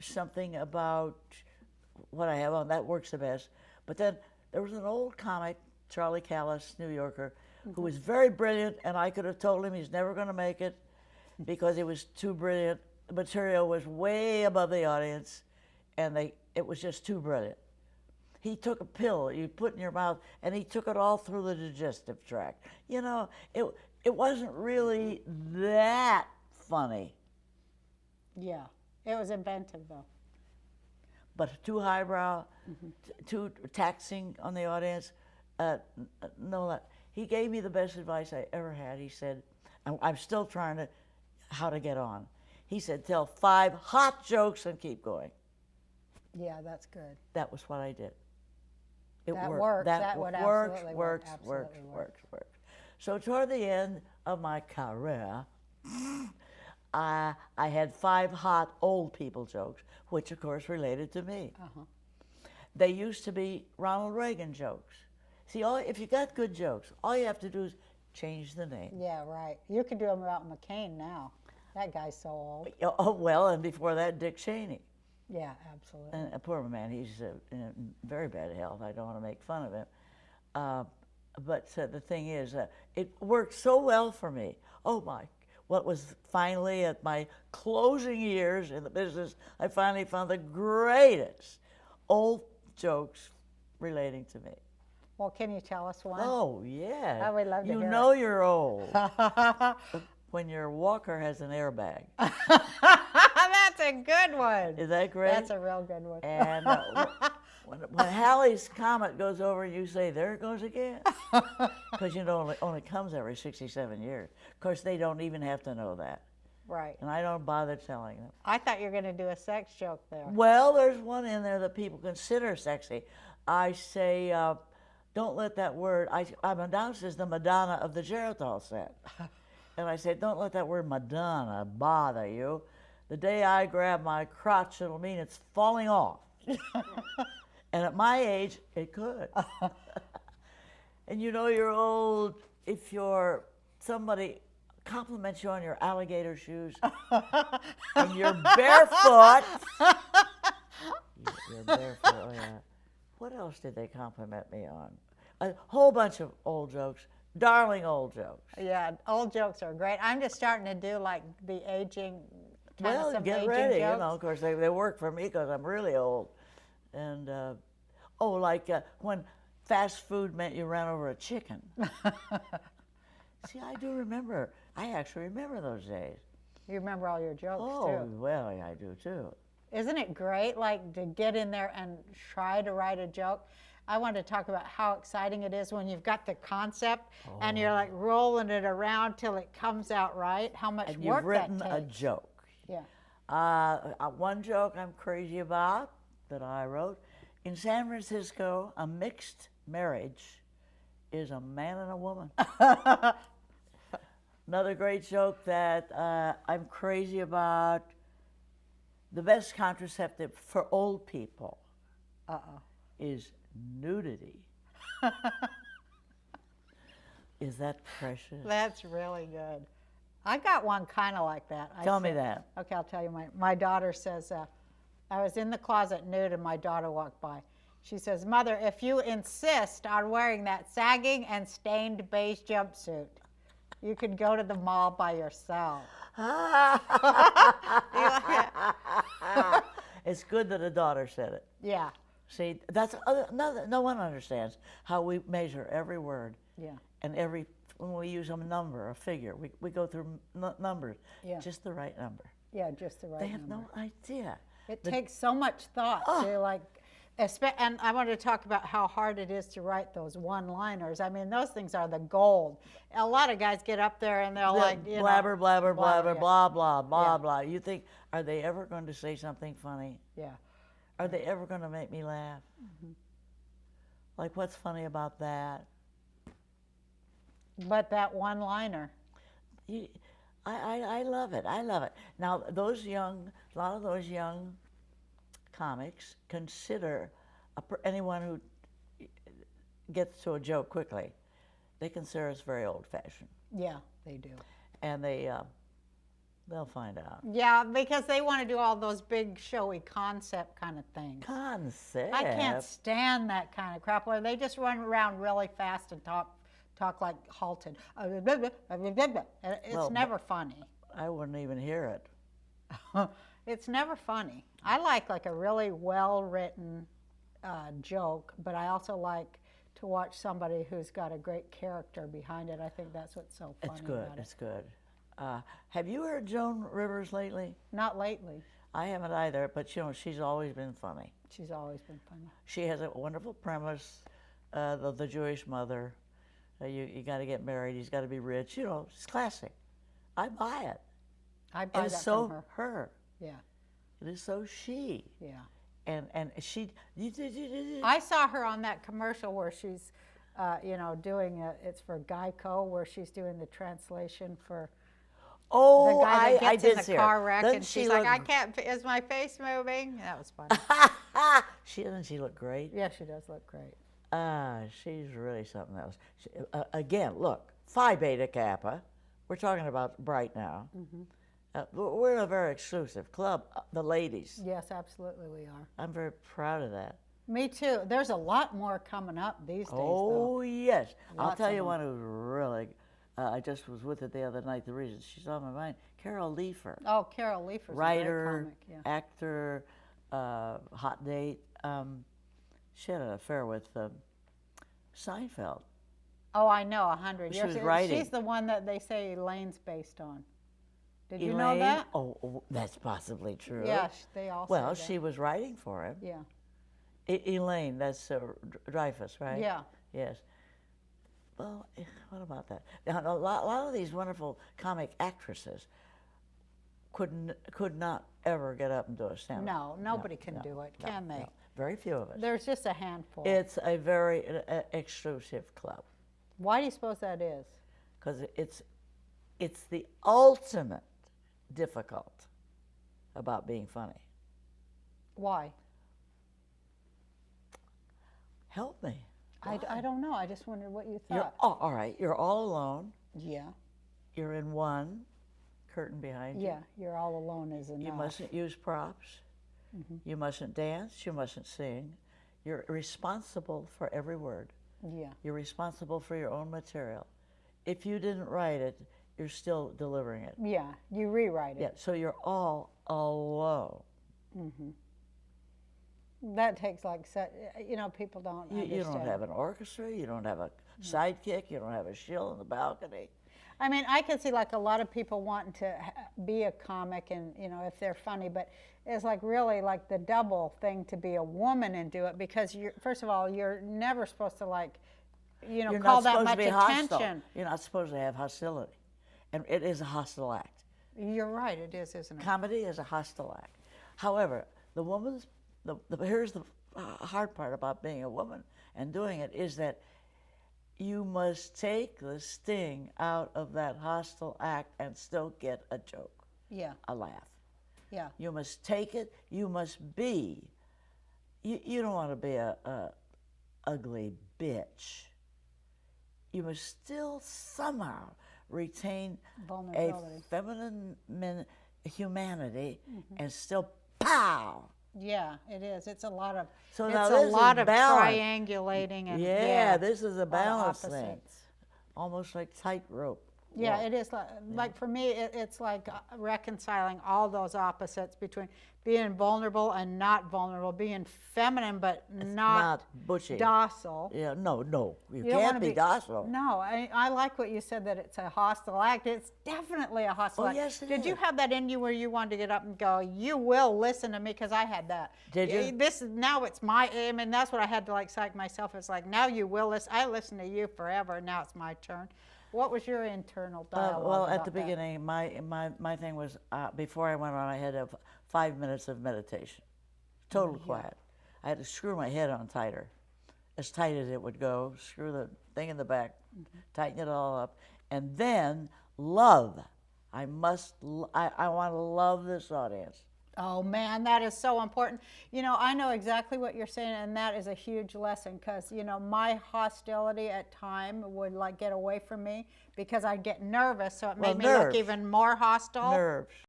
something about what I have on. That works the best. But then there was an old comic, Charlie Callis, New Yorker, who was very brilliant, and I could have told him he's never going to make it because he was too brilliant. The material was way above the audience, and it was just too brilliant. He took a pill you put in your mouth, and he took it all through the digestive tract. You know, it wasn't really that funny. Yeah, it was inventive though. But too highbrow, too taxing on the audience. No, he gave me the best advice I ever had. He said, I'm still trying to, how to get on. He said, tell 5 hot jokes and keep going. Yeah, that's good. That was what I did. That works. That would absolutely work. Works. So toward the end of my career, I had 5 hot old people jokes, which of course related to me. They used to be Ronald Reagan jokes. See, if you got good jokes, all you have to do is change the name. Yeah, right. You could do them about McCain now. That guy's so old. Oh, well, and before that, Dick Cheney. Yeah, absolutely. And poor man, he's in very bad health. I don't want to make fun of him. But the thing is, it worked so well for me. Oh, my. What was finally at my closing years in the business, I finally found the greatest old jokes relating to me. Well, can you tell us one? Oh, yeah. I would love to hear You know it. you're old when your walker has an airbag. That's a good one. Is that great? That's a real good one. And when Halley's Comet goes over, you say, there it goes again. Because you know, it only comes every 67 years. Of course, they don't even have to know that. Right. And I don't bother telling them. I thought you were going to do a sex joke there. Well, there's one in there that people consider sexy. I say, don't let that word, I'm announced as the Madonna of the Geritol set. And I say, don't let that word Madonna bother you. The day I grab my crotch, it'll mean it's falling off. And at my age, it could. And you know you're old if somebody compliments you on your alligator shoes and you're barefoot. You're barefoot, oh yeah. What else did they compliment me on? A whole bunch of old jokes, darling old jokes. Yeah, old jokes are great. I'm just starting to do like the aging, Well, some get aging ready, jokes. you know, of course they work for me because I'm really old. And, when fast food meant you ran over a chicken. See, I do remember, I actually remember those days. You remember all your jokes Oh, too. well, I do too. Isn't it great, like, to get in there and try to write a joke? I want to talk about how exciting it is when you've got the concept and you're like rolling it around till it comes out right. How much And work you've written that a takes. joke. Yeah. One joke I'm crazy about that I wrote, in San Francisco, a mixed marriage is a man and a woman. Another great joke that I'm crazy about, the best contraceptive for old people is nudity. Is that precious? That's really good. I got one kind of like that. Tell me that. Okay, I'll tell you. My daughter says, I was in the closet nude and my daughter walked by. She says, Mother, if you insist on wearing that sagging and stained beige jumpsuit, you could go to the mall by yourself. It's good that a daughter said it. Yeah. See, that's no one understands how we measure every word. Yeah. And when we use a number, a figure, we go through numbers. Yeah. Just the right number. Yeah, just the right They have number. no idea. It takes so much thought to like, and I wanted to talk about how hard it is to write those one-liners. I mean, those things are the gold. A lot of guys get up there and they're like, blabber, blabber, blabber, yeah. blah, blah, blah, Yeah. blah. You think, are they ever going to say something funny? Yeah. Are they ever going to make me laugh? Like, what's funny about that? But that one-liner. I love it. I love it. Now, a lot of those young comics consider anyone who gets to a joke quickly, they consider us very old-fashioned. Yeah, they do. And they They'll find out. Yeah, because they want to do all those big showy concept kind of things. Concept. I can't stand that kind of crap where they just run around really fast and talk like halted. It's Well, never funny. I wouldn't even hear it. It's never funny. I like a really well-written joke, but I also like to watch somebody who's got a great character behind it. I think that's what's so funny It's good. about it. It's good. Have you heard Joan Rivers lately? Not lately. I haven't either, but you know, she's always been funny. She's always been funny. She has a wonderful premise, the Jewish mother. You got to get married, he's got to be rich. You know, it's classic. I buy it. I buy It is that so from her. her. Yeah, It is so she. yeah. And she. I saw her on that commercial where she's, doing it's for Geico, where she's doing the translation for Oh, the guy that I gets in did the see her. car wreck, Doesn't and she she's like, look- "I can't. Is my face moving?" That was funny. Doesn't she look great? Yeah, she does look great. She's really something else. Again, look, Phi Beta Kappa. We're talking about Bright now. We're a very exclusive club, the ladies. Yes, absolutely, we are. I'm very proud of that. Me too. There's a lot more coming up these days, though. Oh, yes. I'll Lots tell of you them. one who's really, I just was with it the other night. The reason she's on my mind, Carol Leifer. Oh, Carol Leifer's a great Writer, comic. Yeah. actor, hot date. She had an affair with Seinfeld. Oh, I know, 100 She years. was writing. She's the one that they say Elaine's based on. Did you know Elaine? that? Oh, that's possibly true. Yeah, they all Well, say that. she was writing for him. Yeah. Elaine, that's Dreyfus, right? Yeah. Yes. Well, what about that? Now, a lot of these wonderful comic actresses could not ever get up and do a stand-up. No, nobody can do it, can they? No. Very few of us. There's just a handful. It's a very exclusive club Why do you suppose that is? because it's the ultimate difficult about being funny. Why? Help me. I don't know. I just wondered what you You're thought. all right. You're all alone. Yeah. You're in one curtain behind you. Yeah, you're all alone is enough. You mustn't use props. You mustn't dance. You mustn't sing. You're responsible for every word. Yeah. You're responsible for your own material. If you didn't write it, you're still delivering it. Yeah, you rewrite it. Yeah, so you're all alone. That takes like, people don't understand. You don't have an orchestra. You don't have a sidekick. You don't have a shill in the balcony. I mean, I can see like a lot of people wanting to be a comic and, if they're funny, but it's like really like the double thing to be a woman and do it because first of all, you're never supposed to like, You're call not that supposed much to be hostile. attention. You're not supposed to have hostility. And it is a hostile act. You're right, it is, isn't it? Comedy is a hostile act. However, here's the hard part about being a woman and doing it is that you must take the sting out of that hostile act and still get a joke, Yeah, a laugh. yeah. You must take it. You must be. You don't want to be a ugly bitch. You must still somehow retain a Vulnerability. feminine humanity and still pow. Yeah, it is. It's a lot of So it's now a this is lot of balance. triangulating and Yeah, this is a lot of balance thing, opposites. almost like tightrope. Yeah, walk. it is like for me, it's like reconciling all those opposites between being vulnerable and not vulnerable, being feminine but Not butchy. docile. Yeah, no, you You don't can't wanna be docile. No, I like what you said that it's a hostile act. It's definitely a hostile Oh, act. yes, it Did you is. have that in you where you wanted to get up and go, you will listen to me? Because I had that. Did you? Now it's my, I mean, that's what I had to like psych myself. It's like, now you will listen. I listened to you forever. Now it's my turn. What was your internal dialogue Well, at about the that? beginning, my thing was before I went on, I had 5 minutes of meditation, total quiet. I had to screw my head on tighter, as tight as it would go. Screw the thing in the back, tighten it all up, and then love. I want to love this audience. Oh man, that is so important. I know exactly what you're saying, and that is a huge lesson because, my hostility at time would like get away from me because I'd get nervous, so it made me look nerves. even more hostile. Nerves.